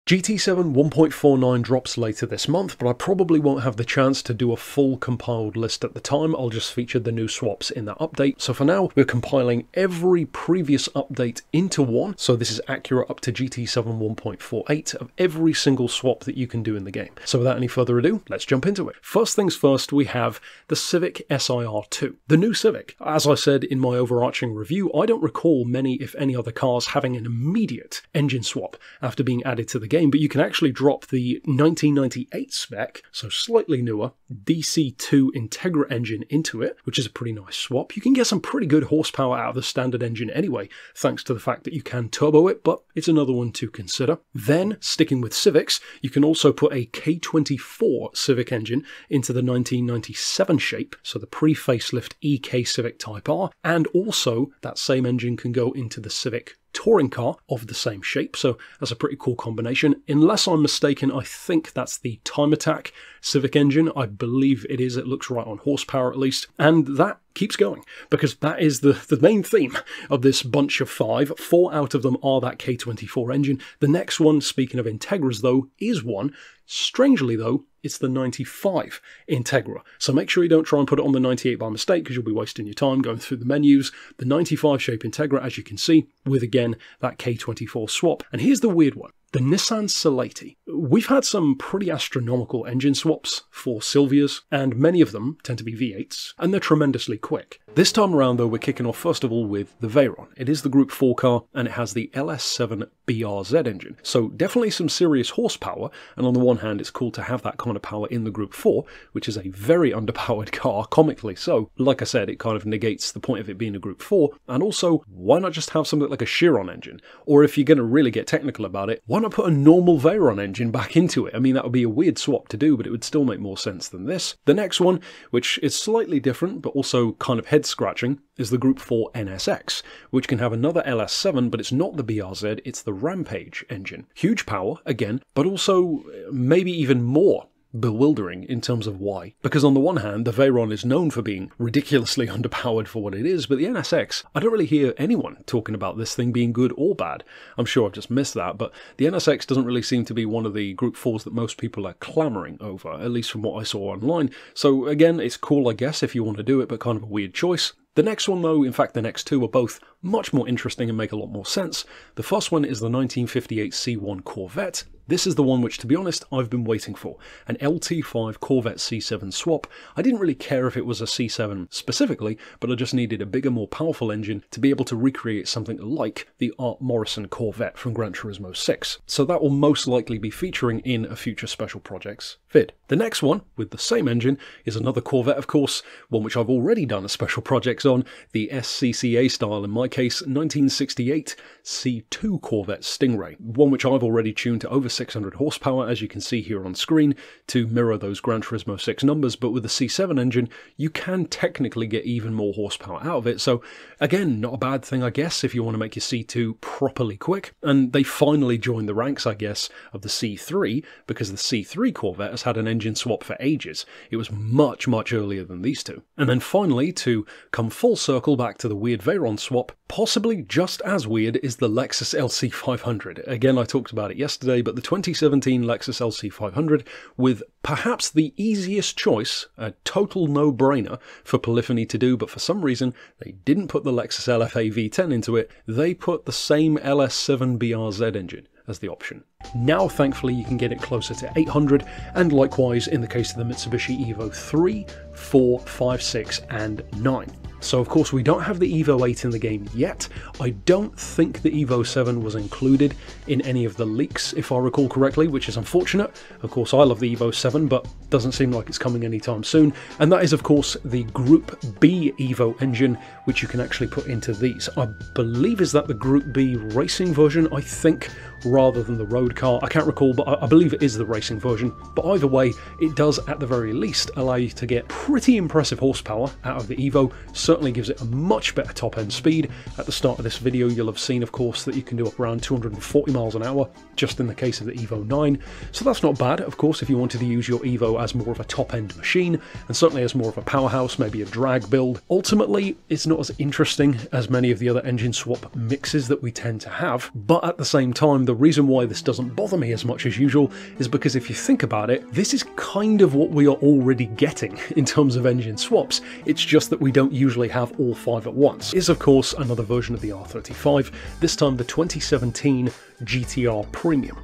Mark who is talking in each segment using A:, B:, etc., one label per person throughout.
A: GT7 1.49 drops later this month, but I probably won't have the chance to do a full compiled list at the time. I'll just feature the new swaps in that update. So for now, we're compiling every previous update into one. So this is accurate up to GT7 1.48 of every single swap that you can do in the game. So without any further ado, let's jump into it. First things first, we have the Civic SIR2. The new Civic. As I said in my overarching review, I don't recall many, if any other cars having an immediate engine swap after being added to the game. But you can actually drop the 1998 spec, so slightly newer, DC2 Integra engine into it, which is a pretty nice swap. You can get some pretty good horsepower out of the standard engine anyway, thanks to the fact that you can turbo it, but it's another one to consider. Then, sticking with Civics, you can also put a K24 Civic engine into the 1997 shape, so the pre-facelift EK Civic Type R, and also that same engine can go into the Civic touring car of the same shape, so that's a pretty cool combination. Unless I'm mistaken, I think that's the Time Attack Civic engine. I believe it is. It looks right on horsepower at least, and that keeps going because that is the main theme of this bunch of five. 4 out of them are that K24 engine. The next one, speaking of Integras though, is one. Strangely though, it's the 95 Integra. So make sure you don't try and put it on the 98 by mistake because you'll be wasting your time going through the menus. The 95 shape Integra, as you can see, with again that K24 swap. And here's the weird one. The Nissan Celatie. We've had some pretty astronomical engine swaps for Silvias, and many of them tend to be V8s, and they're tremendously quick. This time around though, we're kicking off first of all with the Veyron. It is the Group 4 car, and it has the LS7 BRZ engine. So definitely some serious horsepower, and on the one hand it's cool to have that kind of power in the Group 4, which is a very underpowered car, comically so. Like I said, it kind of negates the point of it being a Group 4, and also, why not just have something like a Chiron engine? Or if you're going to really get technical about it, why not put a normal Veyron engine back into it? I mean, that would be a weird swap to do, but it would still make more sense than this. The next one, which is slightly different, but also kind of head-scratching, is the Group 4 NSX, which can have another LS7, but it's not the BRZ, it's the Rampage engine. Huge power, again, but also maybe even more bewildering in terms of why. Because on the one hand, the Veyron is known for being ridiculously underpowered for what it is, but the NSX, I don't really hear anyone talking about this thing being good or bad. I'm sure I've just missed that, but the NSX doesn't really seem to be one of the Group 4s that most people are clamouring over, at least from what I saw online. So again, it's cool I guess if you want to do it, but kind of a weird choice. The next one though, in fact the next two, are both much more interesting and make a lot more sense. The first one is the 1958 C1 Corvette. This is the one which, to be honest, I've been waiting for. An LT5 Corvette C7 swap. I didn't really care if it was a C7 specifically, but I just needed a bigger, more powerful engine to be able to recreate something like the Art Morrison Corvette from Gran Turismo 6. So that will most likely be featuring in a future Special Projects vid. The next one, with the same engine, is another Corvette, of course, one which I've already done a Special Projects on, the SCCA style, in my case, 1968 C2 Corvette Stingray, one which I've already tuned to over 600 horsepower, as you can see here on screen, to mirror those Gran Turismo 6 numbers, but with the C7 engine, you can technically get even more horsepower out of it, so again, not a bad thing, I guess, if you want to make your C2 properly quick, and they finally joined the ranks, I guess, of the C3, because the C3 Corvette has had an engine swap for ages. It was much, much earlier than these two. And then finally, to come full circle back to the weird Veyron swap, possibly just as weird is the Lexus LC500. Again, I talked about it yesterday, but the 2017 Lexus LC500 with perhaps the easiest choice, a total no-brainer for Polyphony to do, but for some reason they didn't put the Lexus LFA V10 into it, they put the same LS7 BRZ engine as the option. Now thankfully you can get it closer to 800, and likewise in the case of the Mitsubishi Evo 3, 4, 5, 6 and 9. So of course we don't have the Evo 8 in the game yet. I don't think the Evo 7 was included in any of the leaks, if I recall correctly, which is unfortunate. Of course I love the Evo 7, but doesn't seem like it's coming anytime soon. And that is of course the Group B Evo engine, which you can actually put into these. I believe is that the Group B racing version, I think, rather than the road car. I can't recall, but I believe it is the racing version. But either way, it does at the very least allow you to get pretty impressive horsepower out of the Evo, certainly gives it a much better top-end speed. At the start of this video, you'll have seen, of course, that you can do up around 240 miles an hour, just in the case of the Evo 9. So that's not bad, of course, if you wanted to use your Evo as more of a top-end machine, and certainly as more of a powerhouse, maybe a drag build. Ultimately, it's not as interesting as many of the other engine swap mixes that we tend to have, but at the same time, the reason why this doesn't bother me as much as usual is because if you think about it, this is kind of what we are already getting in terms of engine swaps. It's just that we don't usually have all 5 at once. Is of course another version of the R35, this time the 2017 GTR Premium.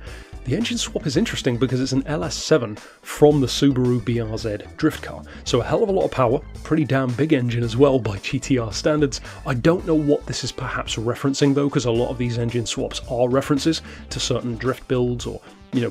A: The engine swap is interesting because it's an LS7 from the Subaru BRZ drift car, so a hell of a lot of power, pretty damn big engine as well by GTR standards. I don't know what this is perhaps referencing though, because a lot of these engine swaps are references to certain drift builds or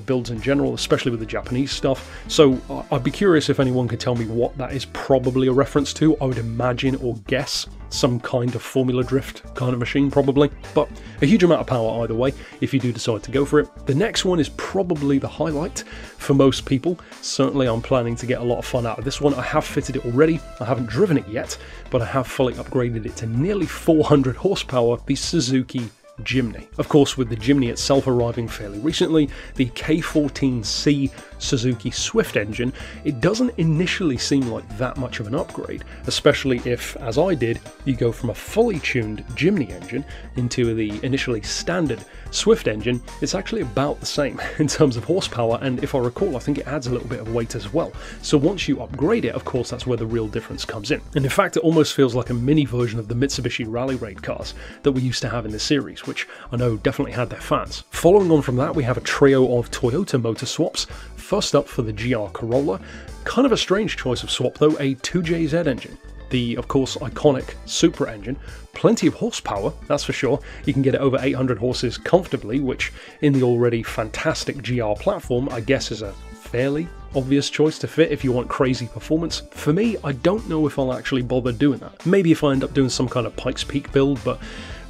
A: builds in general, especially with the Japanese stuff. So I'd be curious if anyone could tell me what that is probably a reference to. I would imagine or guess some kind of Formula Drift kind of machine probably, but a huge amount of power either way if you do decide to go for it. The next one is probably the highlight for most people. Certainly I'm planning to get a lot of fun out of this one. I have fitted it already, I haven't driven it yet, but I have fully upgraded it to nearly 400 horsepower, the Suzuki Jimny. Of course, with the Jimny itself arriving fairly recently, the K14C Suzuki Swift engine, it doesn't initially seem like that much of an upgrade, especially if, as I did, you go from a fully tuned Jimny engine into the initially standard Swift engine. It's actually about the same in terms of horsepower, and if I recall, I think it adds a little bit of weight as well. So once you upgrade it, of course, that's where the real difference comes in. And in fact, it almost feels like a mini version of the Mitsubishi Rally Raid cars that we used to have in this series, which I know definitely had their fans. Following on from that, we have a trio of Toyota motor swaps. First up for the GR Corolla, kind of a strange choice of swap though, a 2JZ engine. The, of course, iconic Supra engine, plenty of horsepower, that's for sure. You can get it over 800 horses comfortably, which in the already fantastic GR platform, I guess is a fairly obvious choice to fit if you want crazy performance. For me, I don't know if I'll actually bother doing that. Maybe if I end up doing some kind of Pikes Peak build, but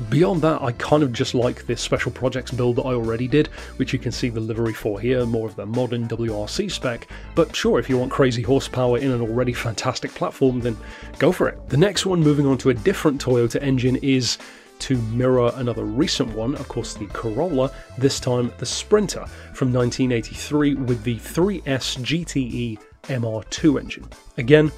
A: beyond that, I kind of just like this Special Projects build that I already did, which you can see the livery for here, more of the modern WRC spec. But sure, if you want crazy horsepower in an already fantastic platform, then go for it. The next one, moving on to a different Toyota engine, is to mirror another recent one, of course the Corolla, this time the Sprinter from 1983 with the 3S GTE MR2 engine. Again,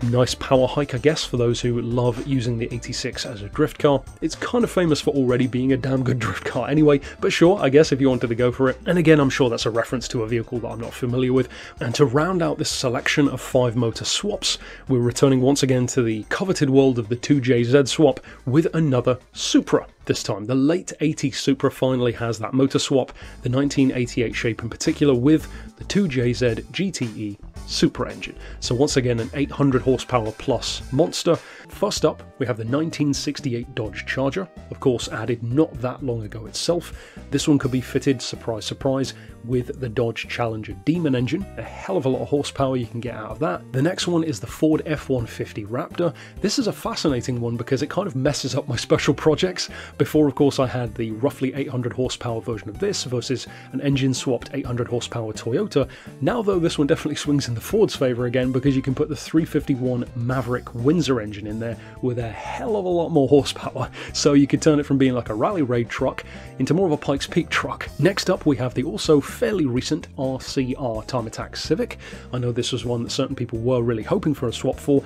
A: nice power hike, I guess, for those who love using the 86 as a drift car. It's kind of famous for already being a damn good drift car anyway, but sure, I guess if you wanted to go for it. And again, I'm sure that's a reference to a vehicle that I'm not familiar with. And to round out this selection of 5 motor swaps, we're returning once again to the coveted world of the 2JZ swap with another Supra. This time, the late 80s Supra finally has that motor swap, the 1988 shape in particular, with the 2JZ GTE Supra engine. So once again, an 800 horsepower plus monster. First up, we have the 1968 Dodge Charger, of course added not that long ago itself. This one could be fitted, surprise surprise, with the Dodge Challenger Demon engine. A hell of a lot of horsepower you can get out of that. The next one is the Ford F-150 Raptor. This is a fascinating one because it kind of messes up my Special Projects. Before, of course, I had the roughly 800 horsepower version of this versus an engine swapped 800 horsepower Toyota. Now though, this one definitely swings in the Ford's favour again because you can put the 351 Maverick Windsor engine in there with a hell of a lot more horsepower. So you could turn it from being like a rally raid truck into more of a Pikes Peak truck. Next up, we have the also fairly recent RCR Time Attack Civic. I know this was one that certain people were really hoping for a swap for.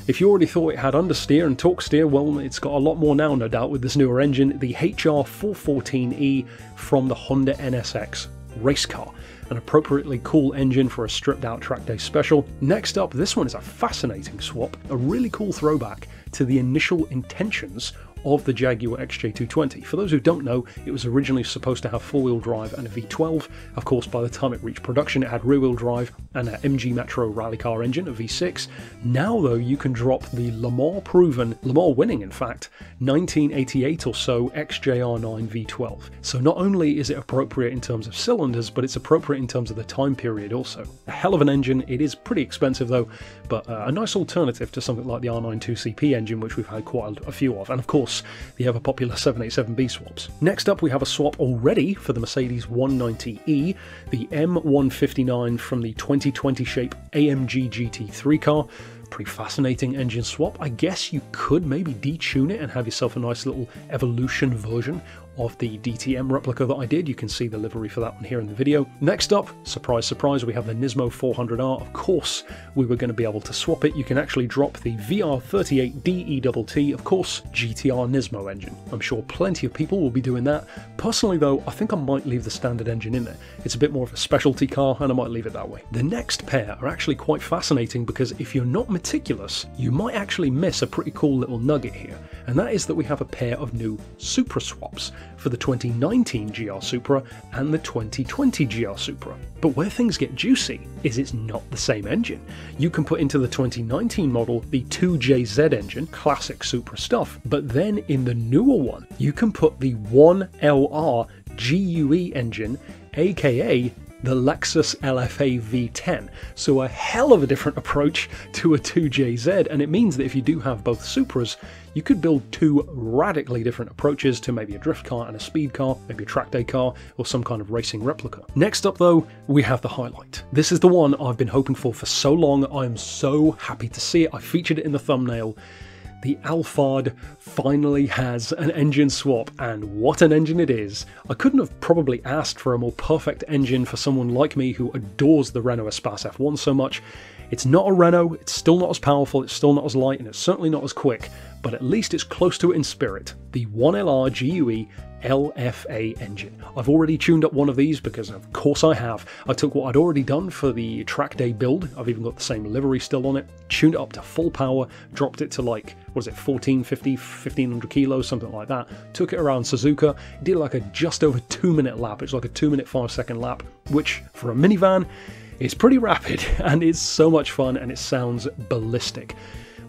A: If you already thought it had understeer and torque steer, well, it's got a lot more now, no doubt, with this newer engine, the HR414E from the Honda NSX race car. An appropriately cool engine for a stripped out track day special. Next up, this one is a fascinating swap, a really cool throwback to the initial intentions of the Jaguar XJ220. For those who don't know, it was originally supposed to have four-wheel drive and a V12. Of course, by the time it reached production, it had rear-wheel drive and an MG Metro rally car engine, a V6. Now, though, you can drop the Le Mans winning, in fact, 1988 or so XJR9 V12. So not only is it appropriate in terms of cylinders, but it's appropriate in terms of the time period also. A hell of an engine. It is pretty expensive though, but a nice alternative to something like the R92CP engine, which we've had quite a few of, and of course the ever popular 787B swaps. Next up, we have a swap already for the Mercedes 190E, the M159 from the 2020 shape AMG GT3 car. Pretty fascinating engine swap. I guess you could maybe detune it and have yourself a nice little evolution version of the DTM replica that I did. You can see the livery for that one here in the video. Next up, surprise, surprise, we have the Nismo 400R. Of course, we were going to be able to swap it. You can actually drop the VR38DETT, of course, GTR Nismo engine. I'm sure plenty of people will be doing that. Personally though, I think I might leave the standard engine in there. It's a bit more of a specialty car and I might leave it that way. The next pair are actually quite fascinating because if you're not meticulous, you might actually miss a pretty cool little nugget here. And that is that we have a pair of new Supra swaps for the 2019 GR Supra and the 2020 GR Supra. But where things get juicy is it's not the same engine. You can put into the 2019 model the 2JZ engine, classic Supra stuff, but then in the newer one, you can put the 1LR GUE engine, aka the Lexus LFA V10. So a hell of a different approach to a 2JZ, and it means that if you do have both Supras, you could build two radically different approaches to maybe a drift car and a speed car, maybe a track day car, or some kind of racing replica. Next up though, we have the highlight. This is the one I've been hoping for so long. I'm so happy to see it. I featured it in the thumbnail. The Alphard finally has an engine swap, and what an engine it is. I couldn't have probably asked for a more perfect engine for someone like me who adores the Renault Espace F1 so much. It's not a Renault, it's still not as powerful, it's still not as light, and it's certainly not as quick, but at least it's close to it in spirit. The 1LR GUE LFA engine. I've already tuned up one of these because of course I have. I took what I'd already done for the track day build, I've even got the same livery still on it, tuned it up to full power, dropped it to like, what is it, 1450, 1500 kilos, something like that, took it around Suzuka, did like a just over 2-minute lap. It's like a 2-minute 5-second lap, which for a minivan is pretty rapid and it's so much fun and it sounds ballistic.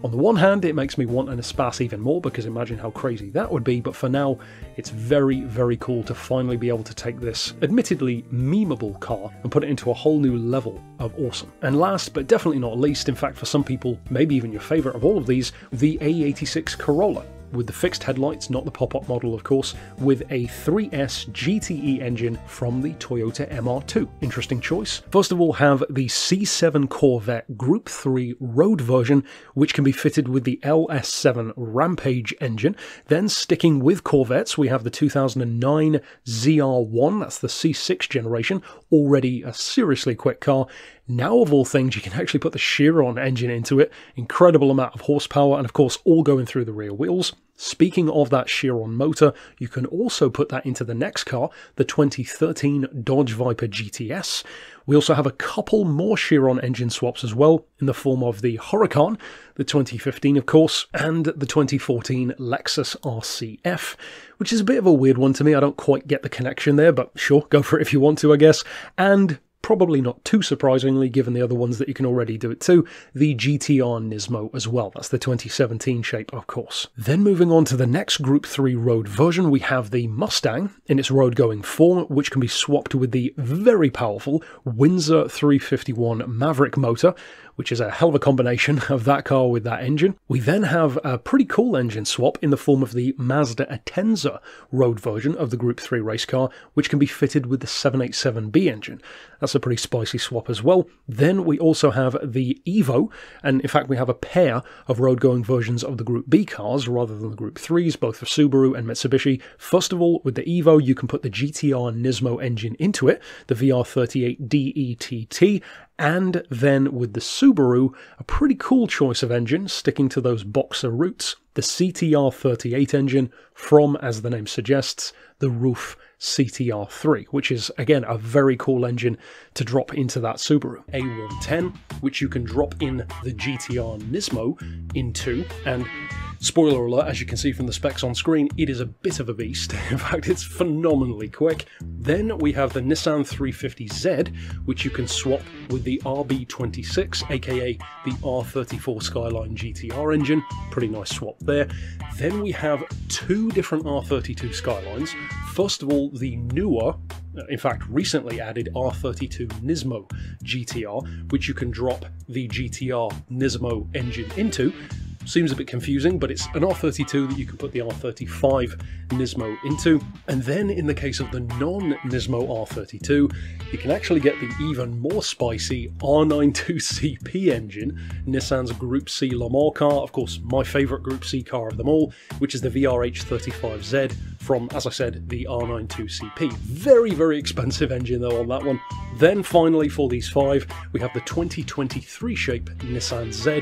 A: On the one hand, it makes me want an Espace even more because imagine how crazy that would be, but for now, it's very, very cool to finally be able to take this admittedly memeable car and put it into a whole new level of awesome. And last, but definitely not least, in fact for some people, maybe even your favourite of all of these, the A86 Corolla. With the fixed headlights, not the pop-up model of course, with a 3S GTE engine from the Toyota MR2. Interesting choice. First of all, have the C7 Corvette Group 3 road version, which can be fitted with the LS7 Rampage engine. Then sticking with Corvettes, we have the 2009 ZR1, that's the C6 generation, already a seriously quick car. Now of all things, you can actually put the Chiron engine into it, incredible amount of horsepower, and of course all going through the rear wheels. Speaking of that Chiron motor, you can also put that into the next car, the 2013 Dodge Viper GTS. We also have a couple more Chiron engine swaps as well, in the form of the Huracan, the 2015 of course, and the 2014 Lexus RCF, which is a bit of a weird one to me. I don't quite get the connection there, but sure, go for it if you want to, I guess. And probably not too surprisingly, given the other ones that you can already do it to, the GTR Nismo as well. That's the 2017 shape, of course. Then moving on to the next Group 3 road version, we have the Mustang in its road-going form, which can be swapped with the very powerful Windsor 351 Maverick motor, which is a hell of a combination of that car with that engine. We then have a pretty cool engine swap in the form of the Mazda Atenza road version of the Group 3 race car, which can be fitted with the 787B engine. That's a pretty spicy swap as well. Then we also have the Evo, and in fact we have a pair of road-going versions of the Group B cars rather than the Group 3s, both for Subaru and Mitsubishi. First of all, with the Evo, you can put the GTR Nismo engine into it, the VR38DETT, and then with the Subaru, a pretty cool choice of engine, sticking to those boxer roots, the CTR38 engine from, as the name suggests, the Roof CTR3, which is, again, a very cool engine to drop into that Subaru. A110, which you can drop in the GTR Nismo into, and spoiler alert, as you can see from the specs on screen, it is a bit of a beast. In fact, it's phenomenally quick. Then we have the Nissan 350Z, which you can swap with the RB26, aka the R34 Skyline GTR engine. Pretty nice swap there. Then we have two different R32 Skylines. First of all, the newer, in fact recently added R32 Nismo GTR, which you can drop the GTR Nismo engine into. Seems a bit confusing, but it's an R32 that you can put the R35 Nismo into. And then in the case of the non-Nismo R32, you can actually get the even more spicy R92CP engine, Nissan's Group C Le Mans car, of course my favourite Group C car of them all, which is the VRH35Z from, as I said, the R92CP. Very, very expensive engine though on that one. Then finally for these 5, we have the 2023 shape Nissan Z,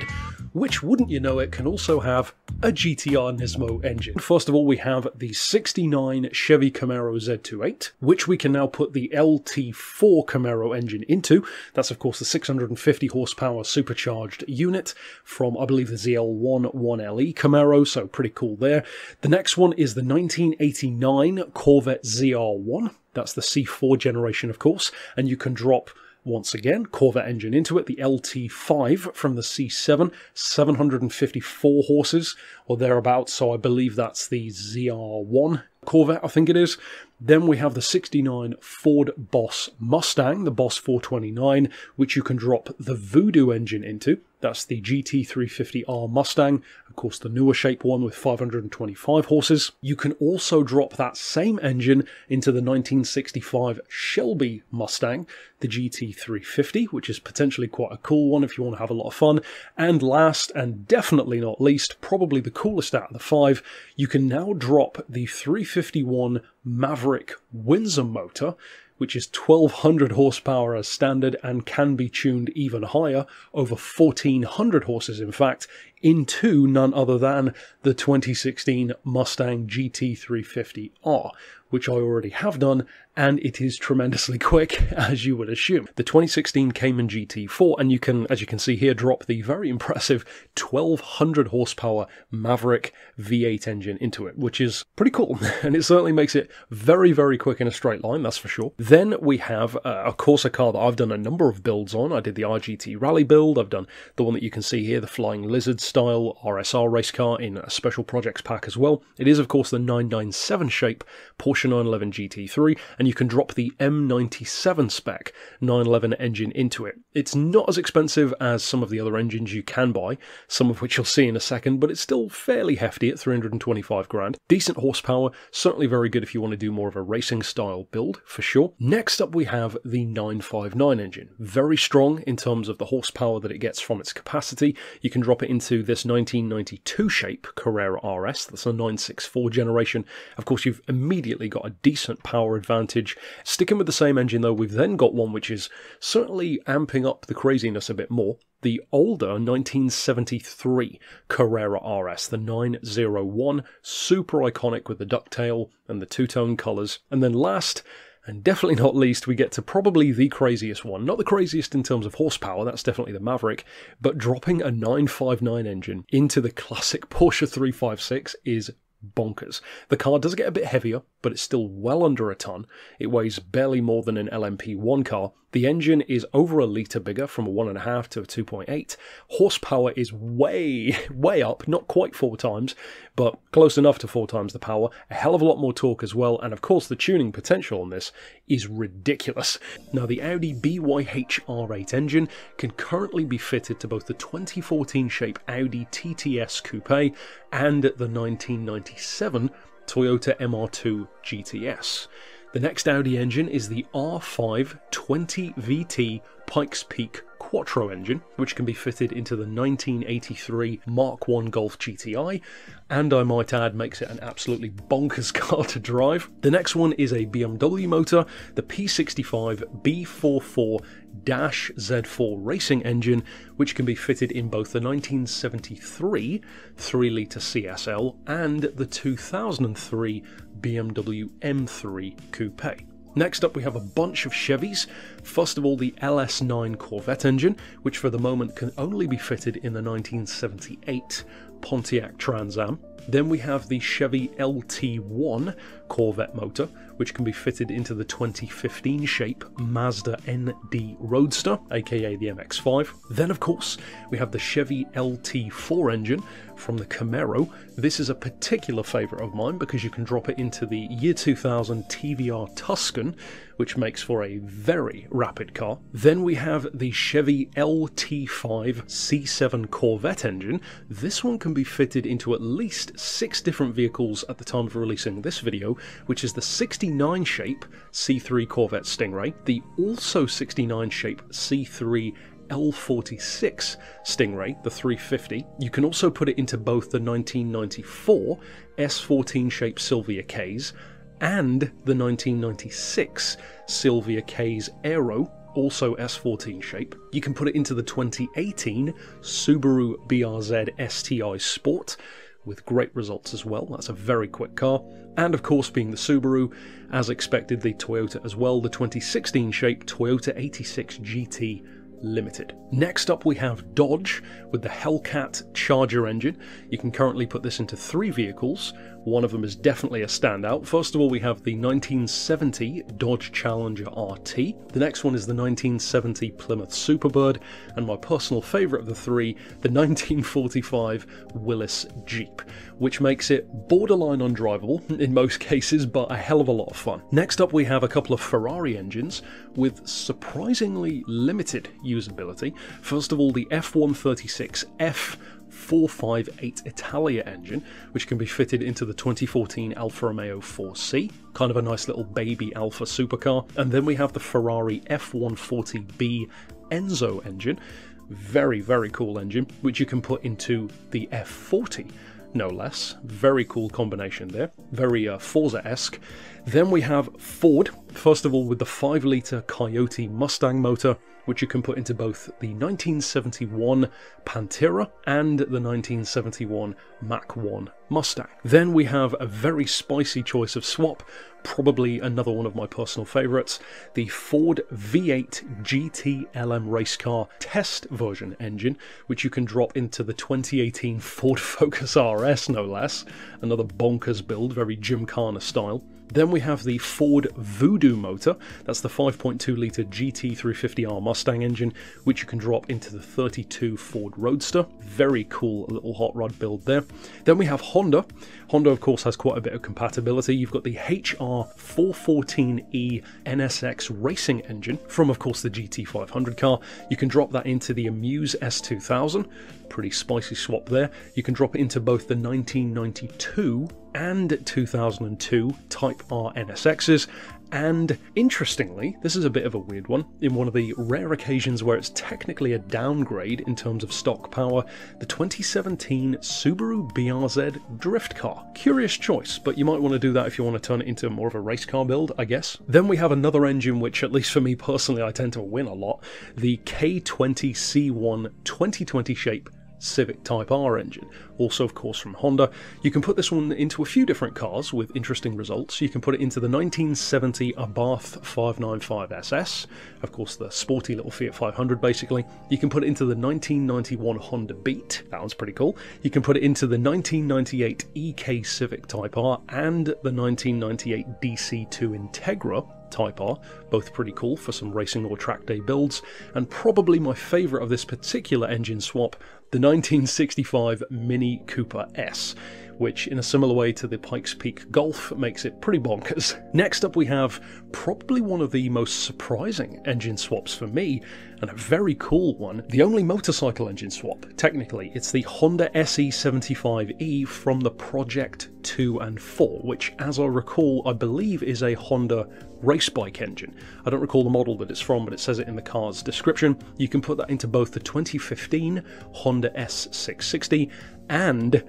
A: which, wouldn't you know it, can also have a GTR Nismo engine. First of all, we have the 69 Chevy Camaro Z28, which we can now put the LT4 Camaro engine into. That's of course the 650 horsepower supercharged unit from, I believe, the ZL1 1LE Camaro, so pretty cool there. The next one is the 1989 Corvette ZR1. That's the C4 generation, of course, and you can drop, once again, Corvette engine into it, the LT5 from the C7, 754 horses or thereabouts, so I believe that's the ZR1 Corvette, I think it is. Then we have the 69 Ford Boss Mustang, the Boss 429, which you can drop the Voodoo engine into. That's the GT350R Mustang, of course the newer shape one with 525 horses. You can also drop that same engine into the 1965 Shelby Mustang, the GT350, which is potentially quite a cool one if you want to have a lot of fun. And last, and definitely not least, probably the coolest out of the 5, you can now drop the 351 Maverick Windsor motor, which is 1200 horsepower as standard and can be tuned even higher, over 1400 horses in fact, into none other than the 2016 Mustang GT350R, which I already have done, and it is tremendously quick, as you would assume. The 2016 Cayman GT4, and you can, as you can see here, drop the very impressive 1200 horsepower Maverick V8 engine into it, which is pretty cool, and it certainly makes it very, very quick in a straight line, that's for sure. Then we have, of course, a car that I've done a number of builds on. I did the RGT Rally build, I've done the one that you can see here, the Flying Lizard style RSR race car in a special projects pack as well. It is, of course, the 997 shape Porsche 911 GT3, and you can drop the M97 spec 911 engine into it. It's not as expensive as some of the other engines you can buy, some of which you'll see in a second, but it's still fairly hefty at 325 grand. Decent horsepower, certainly very good if you want to do more of a racing style build, for sure. Next up we have the 959 engine. Very strong in terms of the horsepower that it gets from its capacity. You can drop it into this 1992 shape Carrera RS, that's a 964 generation. Of course, you've immediately got a decent power advantage. Sticking with the same engine though, we've then got one which is certainly amping up the craziness a bit more. The older 1973 Carrera RS, the 901, super iconic with the ducktail and the two-tone colours. And then last, and definitely not least, we get to probably the craziest one. Not the craziest in terms of horsepower, that's definitely the Maverick, but dropping a 959 engine into the classic Porsche 356 is bonkers. The car does get a bit heavier, but it's still well under a ton. It weighs barely more than an LMP1 car. The engine is over a litre bigger, from a 1.5 to a 2.8. Horsepower is way up, not quite 4 times, but close enough to 4 times the power. A hell of a lot more torque as well, and of course the tuning potential on this is ridiculous. Now the Audi BYH R8 engine can currently be fitted to both the 2014 shape Audi TTS Coupe and the 1997 Toyota MR2 GTS. The next Audi engine is the R5 20VT Pikes Peak Quattro engine, which can be fitted into the 1983 Mark I Golf GTI, and I might add makes it an absolutely bonkers car to drive. The next one is a BMW motor, the P65 B44-Z4 racing engine, which can be fitted in both the 1973 3-litre CSL and the 2003 BMW M3 Coupe. Next up we have a bunch of Chevys. First of all, the LS9 Corvette engine, which for the moment can only be fitted in the 1978 Pontiac Trans Am. Then we have the Chevy LT1 Corvette motor, which can be fitted into the 2015 shape Mazda ND Roadster, aka the MX-5. Then of course we have the Chevy LT4 engine from the Camaro. This is a particular favourite of mine because you can drop it into the year 2000 TVR Tuscan, which makes for a very rapid car. Then we have the Chevy LT5 C7 Corvette engine. This one can be fitted into at least 6 different vehicles at the time of releasing this video, which is the 69 shape C3 Corvette Stingray, the also 69 shape C3 L46 Stingray, the 350. You can also put it into both the 1994 S14 shape Silvia K's and the 1996 Silvia K's Aero, also S14 shape. You can put it into the 2018 Subaru BRZ STI Sport, with great results as well. That's a very quick car. And of course, being the Subaru, as expected, the Toyota as well, the 2016 shape Toyota 86 GT Limited. Next up we have Dodge with the Hellcat Charger engine. You can currently put this into 3 vehicles. One of them is definitely a standout. First of all, we have the 1970 Dodge Challenger RT. The next one is the 1970 Plymouth Superbird, and my personal favourite of the 3, the 1945 Willys Jeep, which makes it borderline undrivable in most cases, but a hell of a lot of fun. Next up we have a couple of Ferrari engines with surprisingly limited usability. First of all, the F136 F458 Italia engine, which can be fitted into the 2014 Alfa Romeo 4C, kind of a nice little baby Alfa supercar. And then we have the Ferrari F140B Enzo engine, very, very cool engine, which you can put into the F40, no less. Very cool combination there, very Forza-esque. Then we have Ford, first of all with the 5-litre Coyote Mustang motor, which you can put into both the 1971 Pantera and the 1971 Mach 1 Mustang. Then we have a very spicy choice of swap, probably another one of my personal favourites, the Ford V8 GT LM race car test version engine, which you can drop into the 2018 Ford Focus RS, no less. Another bonkers build, very Gymkhana style. Then we have the Ford Voodoo motor, that's the 5.2-litre GT350R Mustang engine, which you can drop into the 32 Ford Roadster. Very cool little hot rod build there. Then we have Honda. Honda, of course, has quite a bit of compatibility. You've got the HR414E NSX racing engine from, of course, the GT500 car. You can drop that into the Amuse S2000. Pretty spicy swap there. You can drop it into both the 1992 and 2002 Type R NSXs, and interestingly, this is a bit of a weird one, in one of the rare occasions where it's technically a downgrade in terms of stock power, the 2017 Subaru BRZ drift car. Curious choice, but you might want to do that if you want to turn it into more of a race car build, I guess. Then we have another engine which, at least for me personally, I tend to win a lot, the K20C1 2020 shape Civic Type R engine, also of course from Honda. You can put this one into a few different cars with interesting results. You can put it into the 1970 Abarth 595 SS, of course the sporty little Fiat 500 basically. You can put it into the 1991 Honda Beat, that one's pretty cool. You can put it into the 1998 EK Civic Type R and the 1998 DC2 Integra Type R, both pretty cool for some racing or track day builds, and probably my favourite of this particular engine swap, the 1965 Mini Cooper S, which in a similar way to the Pikes Peak Golf makes it pretty bonkers. Next up we have probably one of the most surprising engine swaps for me, and a very cool one, the only motorcycle engine swap, technically. It's the Honda SE75E from the Project 2 and 4, which, as I recall, I believe is a Honda race bike engine. I don't recall the model that it's from, but it says it in the car's description. You can put that into both the 2015 Honda S660 and,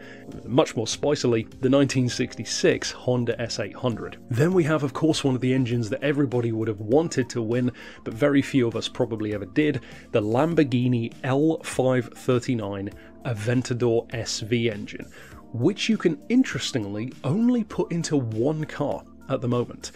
A: much more spicily, the 1966 Honda S800. Then we have, of course, one of the engines that everybody would have wanted to win, but very few of us probably ever did, the Lamborghini L539 Aventador SV engine, which you can interestingly only put into one car at the moment.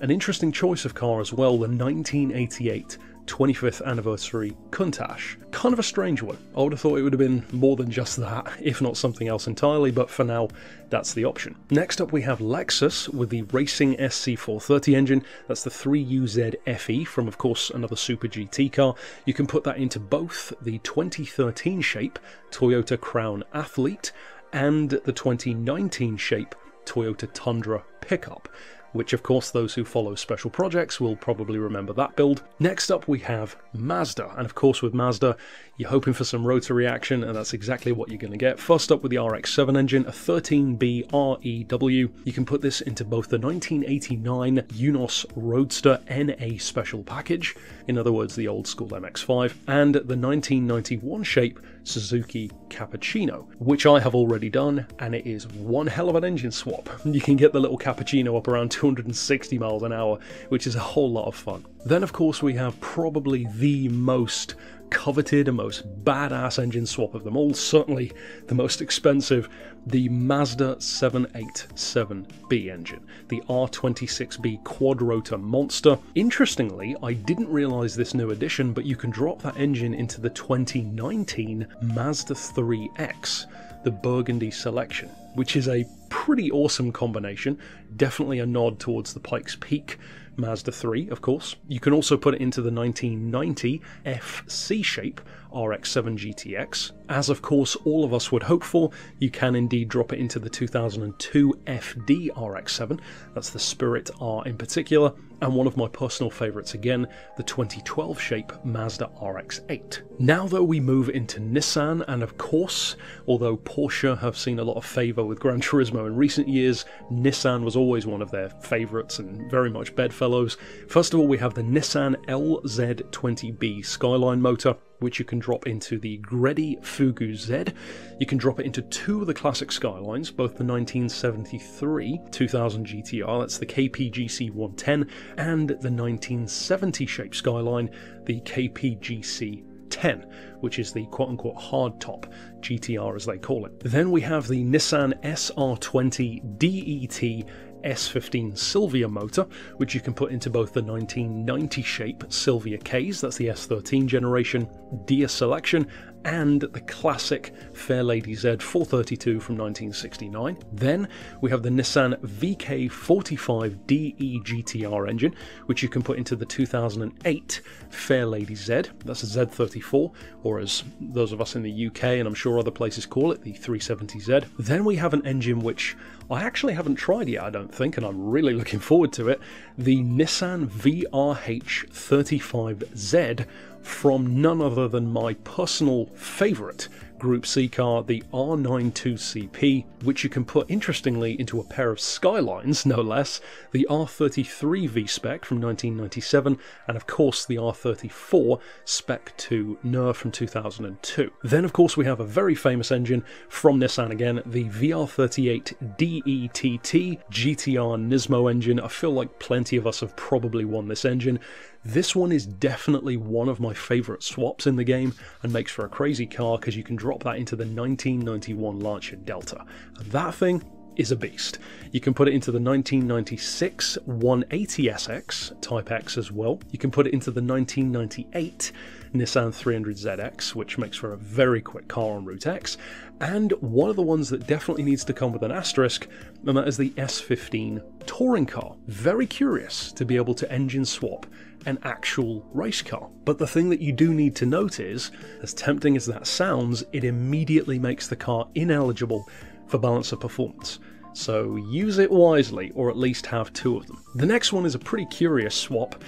A: An interesting choice of car as well, the 1988 25th anniversary Countach. kind of a strange one. I would have thought it would have been more than just that, if not something else entirely, but for now, that's the option. Next up we have Lexus with the Racing SC430 engine. That's the 3UZ FE from, of course, another Super GT car. You can put that into both the 2013 shape Toyota Crown Athlete and the 2019 shape Toyota Tundra pickup, which of course those who follow special projects will probably remember that build. Next up we have Mazda, and of course with Mazda you're hoping for some rotary action, and that's exactly what you're going to get. First up with the RX-7 engine, a 13B REW. You can put this into both the 1989 Unos Roadster NA special package, in other words the old school MX-5, and the 1991 shape Suzuki Cappuccino, which I have already done, and it is one hell of an engine swap. You can get the little Cappuccino up around 260 miles an hour, which is a whole lot of fun. Then of course we have probably the most coveted and most badass engine swap of them all, certainly the most expensive, the Mazda 787B engine, the R26B quad-rotor monster. Interestingly, I didn't realise this new addition, but you can drop that engine into the 2019 Mazda 3X, the Burgundy selection, which is a pretty awesome combination, definitely a nod towards the Pikes Peak Mazda 3, of course. You can also put it into the 1990 FC shape RX-7 GTX. As of course all of us would hope for, you can indeed drop it into the 2002 FD RX-7, that's the Spirit R in particular, and one of my personal favourites again, the 2012 shape Mazda RX-8. Now though we move into Nissan, and of course, although Porsche have seen a lot of favour with Gran Turismo in recent years, Nissan was always one of their favourites and very much bedfellows. First of all we have the Nissan LZ20B Skyline motor, which you can drop into the Gredi Fugu Z. You can drop it into two of the classic Skylines, both the 1973 2000 GTR, that's the KPGC 110, and the 1970 shape Skyline, the KPGC 10, which is the quote-unquote hardtop GTR as they call it. Then we have the Nissan SR20 DET S15 Silvia motor, which you can put into both the 1990 shape Silvia Ks, that's the S13 generation, Dia Selection, and the classic Fairlady Z 432 from 1969. Then we have the Nissan VK45DE GTR engine, which you can put into the 2008 Fairlady Z, that's a Z34, or as those of us in the UK and I'm sure other places call it, the 370Z. Then we have an engine which I actually haven't tried yet, I don't think, and I'm really looking forward to it, the Nissan VRH35Z from none other than my personal favourite Group C car, the R92CP, which you can put, interestingly, into a pair of Skylines, no less, the R33 V-Spec from 1997, and of course the R34 Spec 2 NER from 2002. Then of course we have a very famous engine from Nissan again, the VR38 DETT GTR Nismo engine. I feel like plenty of us have probably won this engine. This one is definitely one of my favourite swaps in the game and makes for a crazy car because you can drop that into the 1991 Lancia Delta. And that thing is a beast. You can put it into the 1996 180SX Type X as well. You can put it into the 1998 Nissan 300ZX, which makes for a very quick car on Route X, and one of the ones that definitely needs to come with an asterisk, and that is the S15 touring car. Very curious to be able to engine swap an actual race car. But the thing that you do need to note is, as tempting as that sounds, it immediately makes the car ineligible for balance of performance. So use it wisely, or at least have two of them. The next one is a pretty curious swap.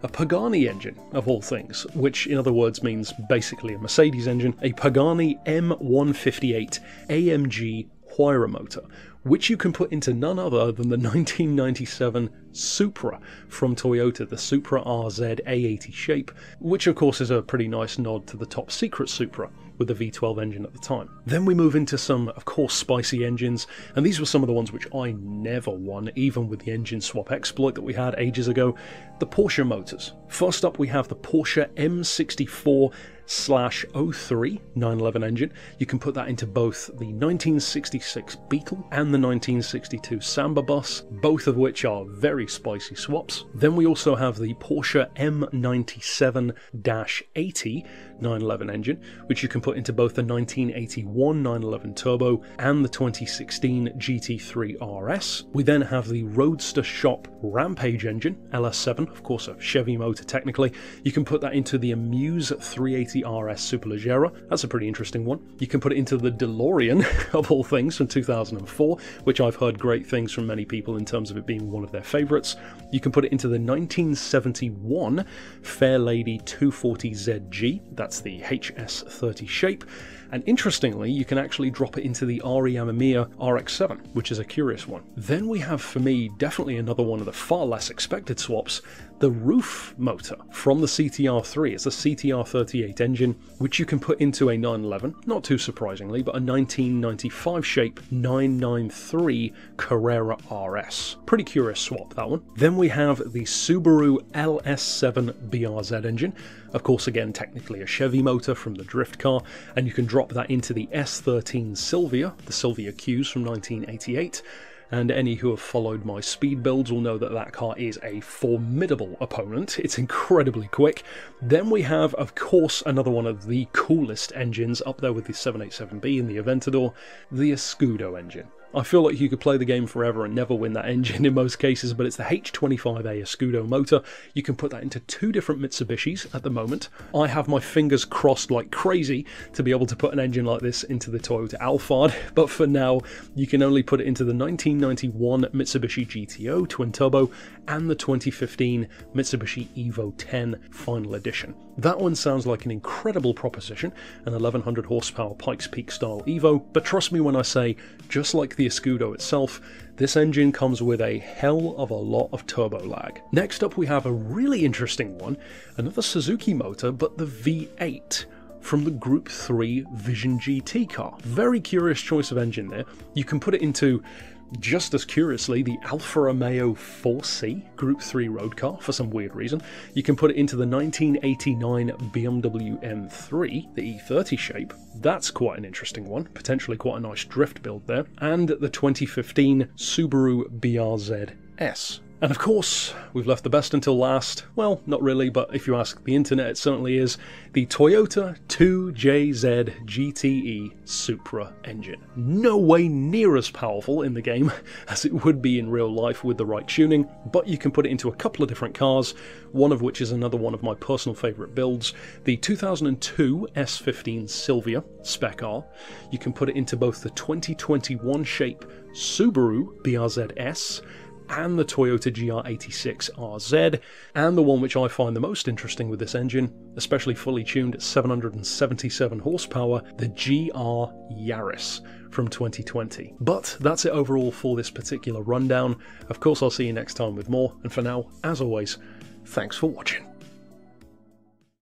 A: A Pagani engine, of all things, which in other words means basically a Mercedes engine, a Pagani M158 AMG Huayra motor, which you can put into none other than the 1997 Supra from Toyota, the Supra RZ A80 shape, which of course is a pretty nice nod to the top secret Supra with the V12 engine at the time. Then we move into some, of course, spicy engines, and these were some of the ones which I never won, even with the engine swap exploit that we had ages ago, the Porsche motors. First up we have the Porsche M64 911/03 911 engine. You can put that into both the 1966 Beetle and the 1962 Samba bus, both of which are very spicy swaps. Then we also have the Porsche M97-80 911 engine, which you can put into both the 1981 911 Turbo and the 2016 GT3 RS. We then have the Roadster Shop Rampage engine, LS7, of course a Chevy motor technically. You can put that into the Amuse 380 RS Superleggera. That's a pretty interesting one. You can put it into the DeLorean, of all things, from 2004, which I've heard great things from many people in terms of it being one of their favourites. You can put it into the 1971 Fairlady 240ZG, that's the HS30 shape. And interestingly, you can actually drop it into the RE Amamiya RX-7, which is a curious one. Then we have, for me, definitely another one of the far less expected swaps, the roof motor from the CTR3. It's a CTR38 engine, which you can put into a 911, not too surprisingly, but a 1995 shape 993 Carrera RS. Pretty curious swap, that one. Then we have the Subaru LS7 BRZ engine. Of course, again, technically a Chevy motor from the drift car, and you can drop that into the S13 Silvia, the Silvia Qs from 1988. And any who have followed my speed builds will know that that car is a formidable opponent. It's incredibly quick. Then we have, of course, another one of the coolest engines up there with the 787B and the Aventador, the Escudo engine. I feel like you could play the game forever and never win that engine in most cases, but it's the H25A Escudo motor. You can put that into two different Mitsubishis at the moment. I have my fingers crossed like crazy to be able to put an engine like this into the Toyota Alphard, but for now you can only put it into the 1991 Mitsubishi GTO Twin Turbo and the 2015 Mitsubishi Evo 10 Final Edition. That one sounds like an incredible proposition, an 1100 horsepower Pikes Peak style Evo, but trust me when I say, just like the Escudo itself, this engine comes with a hell of a lot of turbo lag. Next up we have a really interesting one, another Suzuki motor, but the V8 from the Group 3 Vision GT car. Very curious choice of engine there. You can put it into, just as curiously, the Alfa Romeo 4C Group 3 road car for some weird reason. You can put it into the 1989 BMW M3, the E30 shape. That's quite an interesting one, potentially quite a nice drift build there. And the 2015 Subaru BRZ S. And of course, we've left the best until last. Well, not really, but if you ask the internet, it certainly is. The Toyota 2JZ GTE Supra engine. No way near as powerful in the game as it would be in real life with the right tuning, but you can put it into a couple of different cars, one of which is another one of my personal favourite builds, the 2002 S15 Silvia Spec R. You can put it into both the 2021 shape Subaru BRZ S and the Toyota GR86 RZ, and the one which I find the most interesting with this engine, especially fully tuned at 777 horsepower, the GR Yaris from 2020. But that's it overall for this particular rundown. Of course, I'll see you next time with more, and for now, as always, thanks for watching.